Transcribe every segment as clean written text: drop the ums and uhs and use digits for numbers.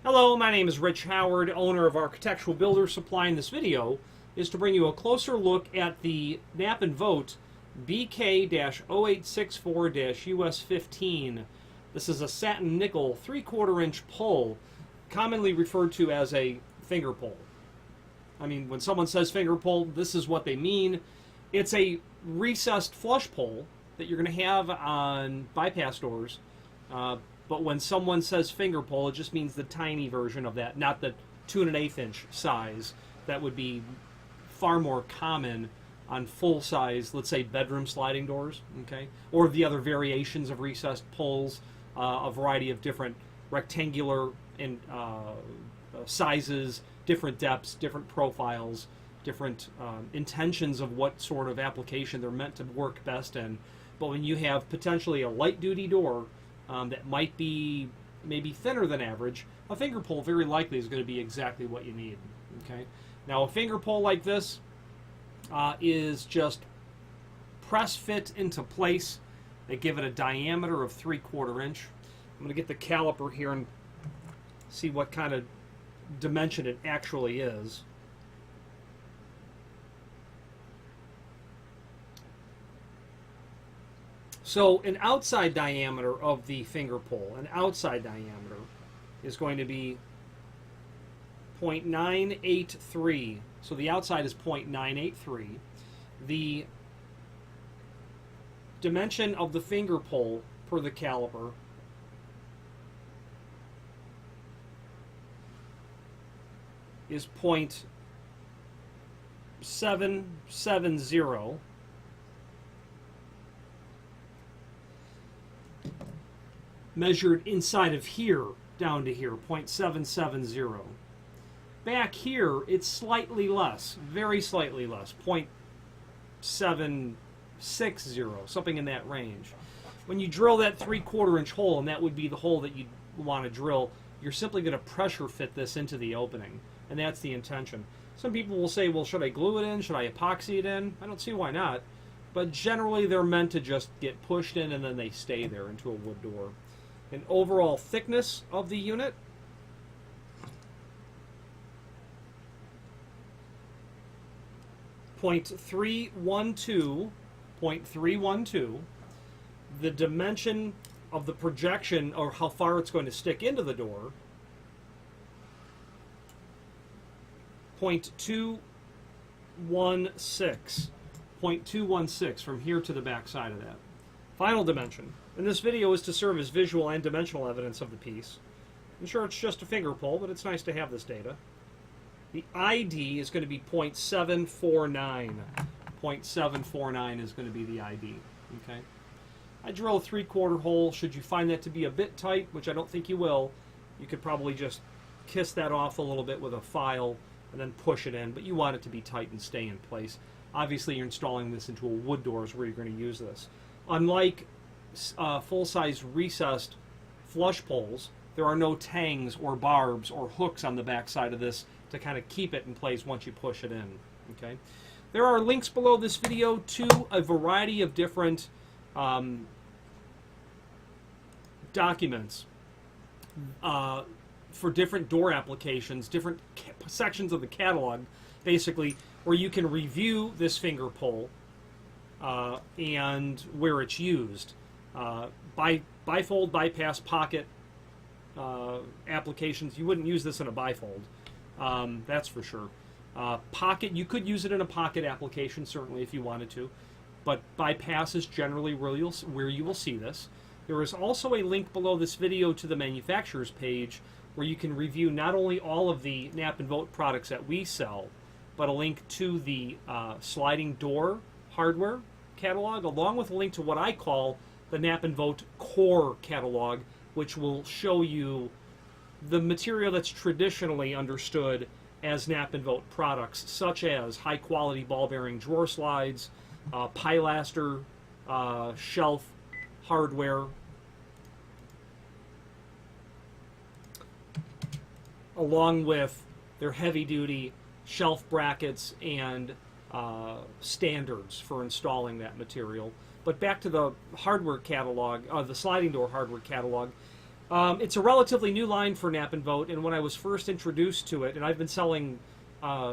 Hello, my name is Rich Howard, owner of Architectural Builder Supply, and this video is to bring you a closer look at the Knape and Vogt BK-0864-US15. This is a satin nickel 3/4 inch pole, commonly referred to as a finger pole. I mean, when someone says finger pole, this is what they mean. It's a recessed flush pole that you're going to have on bypass doors. But when someone says finger pole, it just means the tiny version of that, not the 2 1/8 inch size. That would be far more common on full size, let's say bedroom sliding doors, okay? Or the other variations of recessed poles, a variety of different rectangular and sizes, different depths, different profiles, different intentions of what sort of application they're meant to work best in. But when you have potentially a light duty door that might be maybe thinner than average, a finger pole very likely is going to be exactly what you need. Okay. Now a finger pole like this is just press fit into place. They give it a diameter of 3/4 inch. I'm going to get the caliper here and see what kind of dimension it actually is. So an outside diameter of the finger pole, an outside diameter, is going to be 0.983. So the outside is 0.983. The dimension of the finger pole per the caliper is 0.770. Measured inside of here down to here, 0.770. Back here, it's slightly less, very slightly less, 0.760, something in that range. When you drill that 3/4 inch hole, and that would be the hole that you'd want to drill, you're simply going to pressure fit this into the opening, and that's the intention. Some people will say, well, should I glue it in? Should I epoxy it in? I don't see why not, but generally they're meant to just get pushed in and then they stay there into a wood door. An overall thickness of the unit, .312. The dimension of the projection, or how far it's going to stick into the door, 0.216 from here to the back side of that. Final dimension. And this video is to serve as visual and dimensional evidence of the piece. I'm sure it's just a finger pole, but it's nice to have this data. The ID is going to be 0.749. 0.749 is going to be the ID. Okay. I drill a 3/4 hole. Should you find that to be a bit tight, which I don't think you will, you could probably just kiss that off a little bit with a file and then push it in, but you want it to be tight and stay in place. Obviously, you're installing this into a wood doors where you're going to use this. Unlike full-size recessed flush poles, there are no tangs or barbs or hooks on the back side of this to kind of keep it in place once you push it in. Okay. There are links below this video to a variety of different documents for different door applications, different sections of the catalog, basically, where you can review this finger pole and where it's used. Bifold, bypass, pocket applications. You wouldn't use this in a bifold, that's for sure. Pocket, you could use it in a pocket application, certainly, if you wanted to, but bypass is generally where you will see this. There is also a link below this video to the manufacturer's page where you can review not only all of the Knape and Vogt products that we sell, but a link to the sliding door hardware catalog, along with a link to what I call the Knape and Vogt core catalog, which will show you the material that's traditionally understood as Knape and Vogt products, such as high-quality ball-bearing drawer slides, pilaster, shelf hardware, along with their heavy-duty shelf brackets and standards for installing that material. But back to the hardware catalog, the sliding door hardware catalog, It's a relatively new line for Knape and Vogt, and when I was first introduced to it, and I've been selling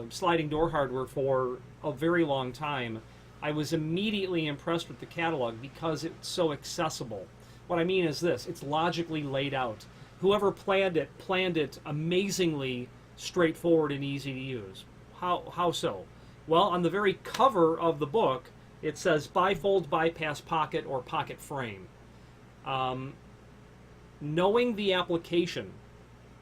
sliding door hardware for a very long time, I was immediately impressed with the catalog because it's so accessible. What I mean is this: it's logically laid out. Whoever planned it amazingly straightforward and easy to use. How so? Well, on the very cover of the book, it says bifold, bypass, pocket, or pocket frame. Knowing the application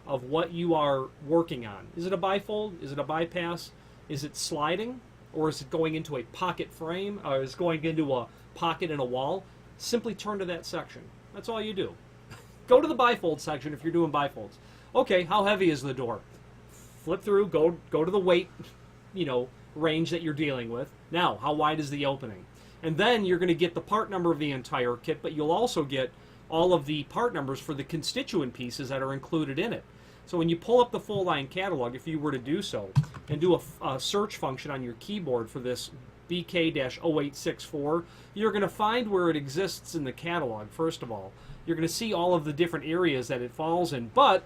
of what you are working on. Is it a bifold? Is it a bypass? Is it sliding? Or is it going into a pocket frame? Or is it going into a pocket in a wall? Simply turn to that section. That's all you do. Go to the bifold section if you're doing bifolds. Okay, how heavy is the door? Flip through, go to the weight, range that you're dealing with. Now, how wide is the opening? And then you're going to get the part number of the entire kit, but you'll also get all of the part numbers for the constituent pieces that are included in it. So when you pull up the full line catalog, if you were to do so, and do a search function on your keyboard for this BK-0864, you're going to find where it exists in the catalog, first of all. You're going to see all of the different areas that it falls in, but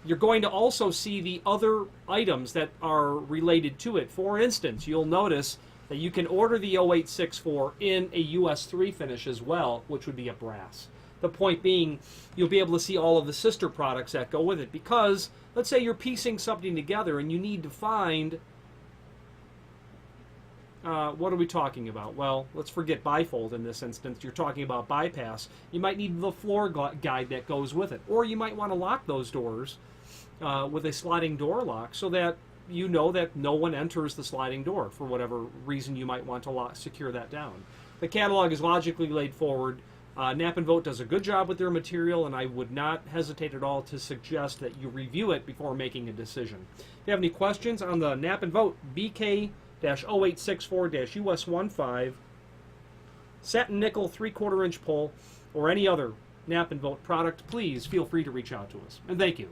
you're going to also see the other items that are related to it. For instance, you'll notice that you can order the 0864 in a US3 finish as well, which would be a brass. The point being, you'll be able to see all of the sister products that go with it, because let's say you're piecing something together and you need to find, what are we talking about? Well, let's forget bifold in this instance. You're talking about bypass. You might need the floor guide that goes with it, or you might want to lock those doors with a sliding door lock so that you know that no one enters the sliding door for whatever reason you might want to secure that down. The catalog is logically laid forward. Knape and Vogt does a good job with their material, and I would not hesitate at all to suggest that you review it before making a decision. If you have any questions on the Knape and Vogt BK-0864-US15 satin nickel 3/4 inch pull or any other Knape and Vogt product, please feel free to reach out to us. And thank you.